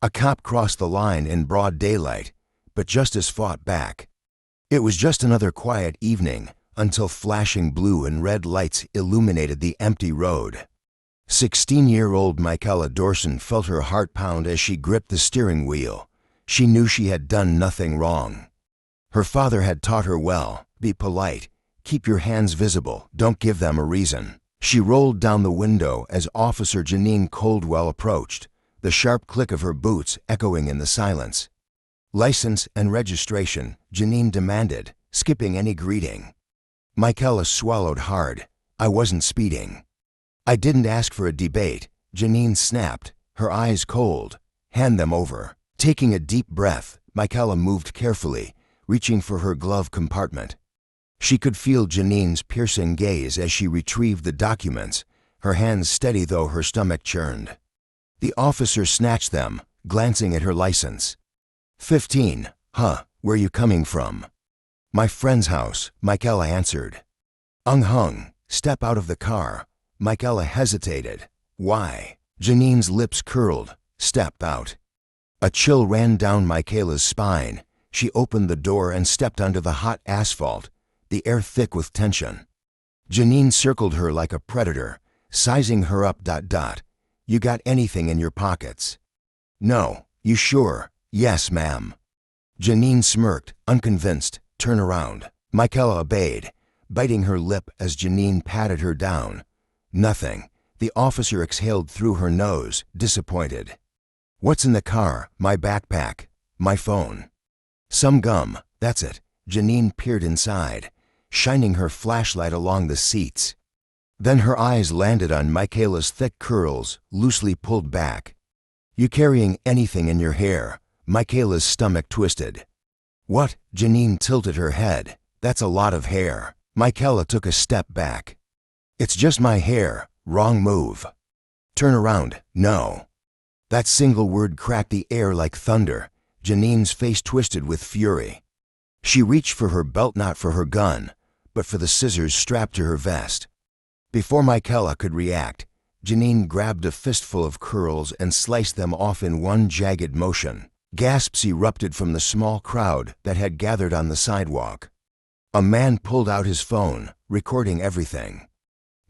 A cop crossed the line in broad daylight, but justice fought back. It was just another quiet evening until flashing blue and red lights illuminated the empty road. 16-year-old Mikayla Dawson felt her heart pound as she gripped the steering wheel. She knew she had done nothing wrong. Her father had taught her well, be polite, keep your hands visible, don't give them a reason. She rolled down the window as Officer Janine Coldwell approached, the sharp click of her boots echoing in the silence. "License and registration," Janine demanded, skipping any greeting. Mikayla swallowed hard. "I wasn't speeding." "I didn't ask for a debate," Janine snapped, her eyes cold. "Hand them over." Taking a deep breath, Mikayla moved carefully, reaching for her glove compartment. She could feel Janine's piercing gaze as she retrieved the documents, her hands steady though her stomach churned. The officer snatched them, glancing at her license. 15, huh, where you coming from? "My friend's house," Mikayla answered. "Hung, step out of the car." Mikayla hesitated. "Why?" Janine's lips curled. "Step out." A chill ran down Mikayla's spine. She opened the door and stepped onto the hot asphalt, the air thick with tension. Janine circled her like a predator, sizing her up. "You got anything in your pockets?" "No." "You sure?" "Yes, ma'am." Janine smirked, unconvinced. "Turn around." Mikayla obeyed, biting her lip as Janine patted her down. "Nothing." The officer exhaled through her nose, disappointed. "What's in the car?" "My backpack. My phone." "Some gum, that's it." Janine peered inside, shining her flashlight along the seats. Then her eyes landed on Mikayla's thick curls, loosely pulled back. "You carrying anything in your hair?" Mikayla's stomach twisted. "What?" Janine tilted her head. "That's a lot of hair." Mikayla took a step back. "It's just my hair." "Wrong move." "Turn around." "No." That single word cracked the air like thunder. Janine's face twisted with fury. She reached for her belt, not for her gun, but for the scissors strapped to her vest. Before Mikayla could react, Janine grabbed a fistful of curls and sliced them off in one jagged motion. Gasps erupted from the small crowd that had gathered on the sidewalk. A man pulled out his phone, recording everything.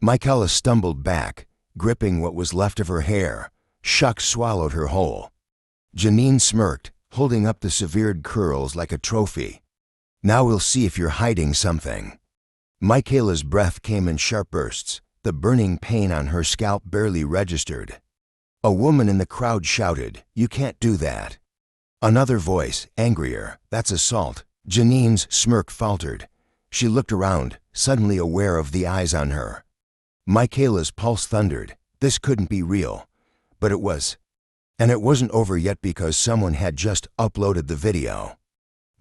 Mikayla stumbled back, gripping what was left of her hair. Shock swallowed her whole. Janine smirked, holding up the severed curls like a trophy. "Now we'll see if you're hiding something." Mikayla's breath came in sharp bursts. The burning pain on her scalp barely registered. A woman in the crowd shouted, "You can't do that." Another voice, angrier, "That's assault." Janine's smirk faltered. She looked around, suddenly aware of the eyes on her. Mikayla's pulse thundered. This couldn't be real. But it was. And it wasn't over yet because someone had just uploaded the video.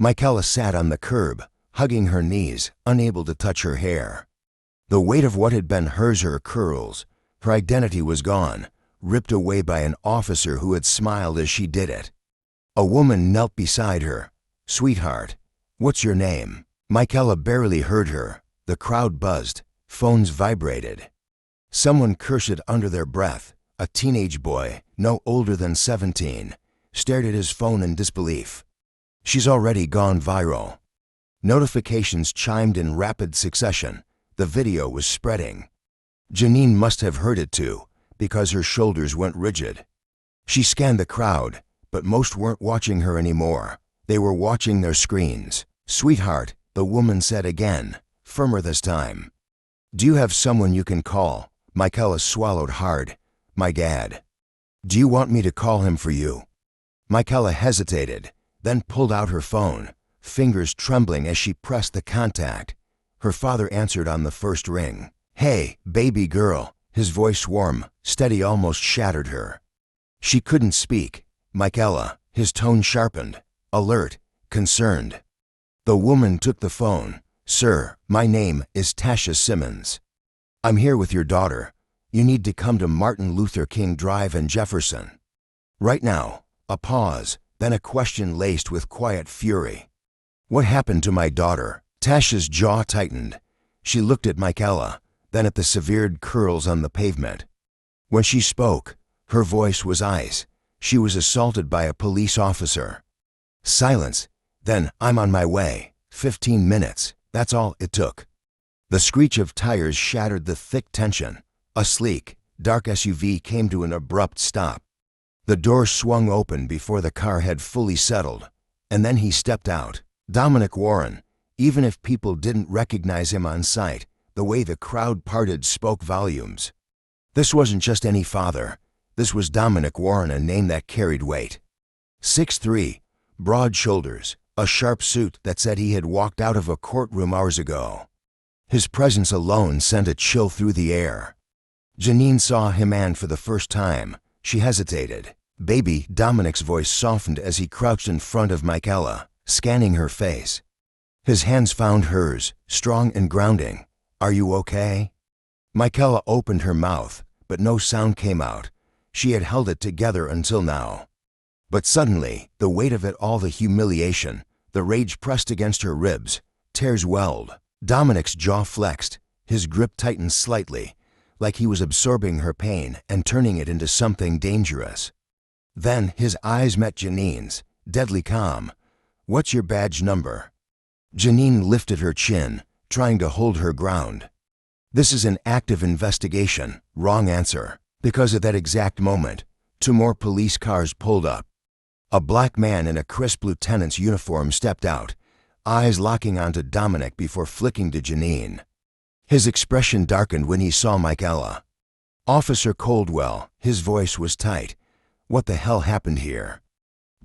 Mikayla sat on the curb, hugging her knees, unable to touch her hair. The weight of what had been hers, her curls, her identity was gone, ripped away by an officer who had smiled as she did it. A woman knelt beside her. "Sweetheart, what's your name?" Mikayla barely heard her. The crowd buzzed. Phones vibrated. Someone cursed under their breath. A teenage boy, no older than 17, stared at his phone in disbelief. "She's already gone viral." Notifications chimed in rapid succession. The video was spreading. Janine must have heard it too, because her shoulders went rigid. She scanned the crowd, but most weren't watching her anymore. They were watching their screens. "Sweetheart," the woman said again, firmer this time. "Do you have someone you can call?" Mikayla swallowed hard. "My dad." "Do you want me to call him for you?" Mikayla hesitated, then pulled out her phone, fingers trembling as she pressed the contact. Her father answered on the first ring. "Hey, baby girl." His voice, warm, steady, almost shattered her. She couldn't speak. "Mikayla." His tone sharpened, alert, concerned. The woman took the phone. "Sir, my name is Tasha Simmons. I'm here with your daughter. You need to come to Martin Luther King Drive in Jefferson. Right now." A pause, then a question laced with quiet fury. "What happened to my daughter?" Tasha's jaw tightened. She looked at Mikayla, then at the severed curls on the pavement. When she spoke, her voice was ice. She was assaulted by a police officer. Silence. Then, I'm on my way. 15 minutes. That's all it took. The screech of tires shattered the thick tension. A sleek, dark SUV came to an abrupt stop. The door swung open before the car had fully settled, and then he stepped out. Dominic Warren. Even if people didn't recognize him on sight, the way the crowd parted spoke volumes. This wasn't just any father. This was Dominic Warren, a name that carried weight. 6'3", broad shoulders, a sharp suit that said he had walked out of a courtroom hours ago. His presence alone sent a chill through the air. Janine saw him, and for the first time, she hesitated. "Baby," Dominic's voice softened as he crouched in front of Mikayla, scanning her face. His hands found hers, strong and grounding. "Are you okay?" Mikayla opened her mouth, but no sound came out. She had held it together until now. But suddenly, the weight of it all, the humiliation, the rage pressed against her ribs. Tears welled. Dominic's jaw flexed. His grip tightened slightly, like he was absorbing her pain and turning it into something dangerous. Then his eyes met Janine's, deadly calm. "What's your badge number?" Janine lifted her chin, trying to hold her ground. "This is an active investigation." Wrong answer. Because at that exact moment, 2 more police cars pulled up. A black man in a crisp lieutenant's uniform stepped out, eyes locking onto Dominic before flicking to Janine. His expression darkened when he saw Mikayla. "Officer Coldwell," his voice was tight. "What the hell happened here?"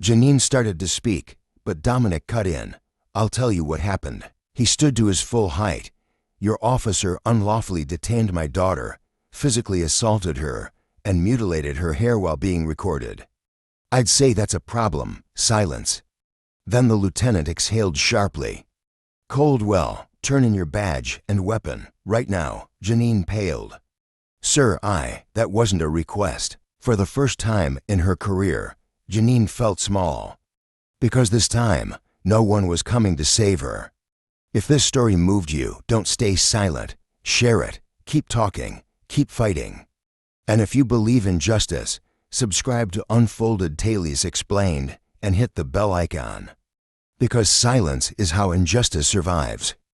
Janine started to speak, but Dominic cut in. "I'll tell you what happened." He stood to his full height. "Your officer unlawfully detained my daughter, physically assaulted her, and mutilated her hair while being recorded. I'd say that's a problem." Silence. Then the lieutenant exhaled sharply. "Coldwell, turn in your badge and weapon, right now." Janine paled. "Sir, that wasn't a request." For the first time in her career, Janine felt small. Because this time, no one was coming to save her. If this story moved you, don't stay silent. Share it. Keep talking. Keep fighting. And if you believe in justice, subscribe to Unfolded Tales Explained and hit the bell icon. Because silence is how injustice survives.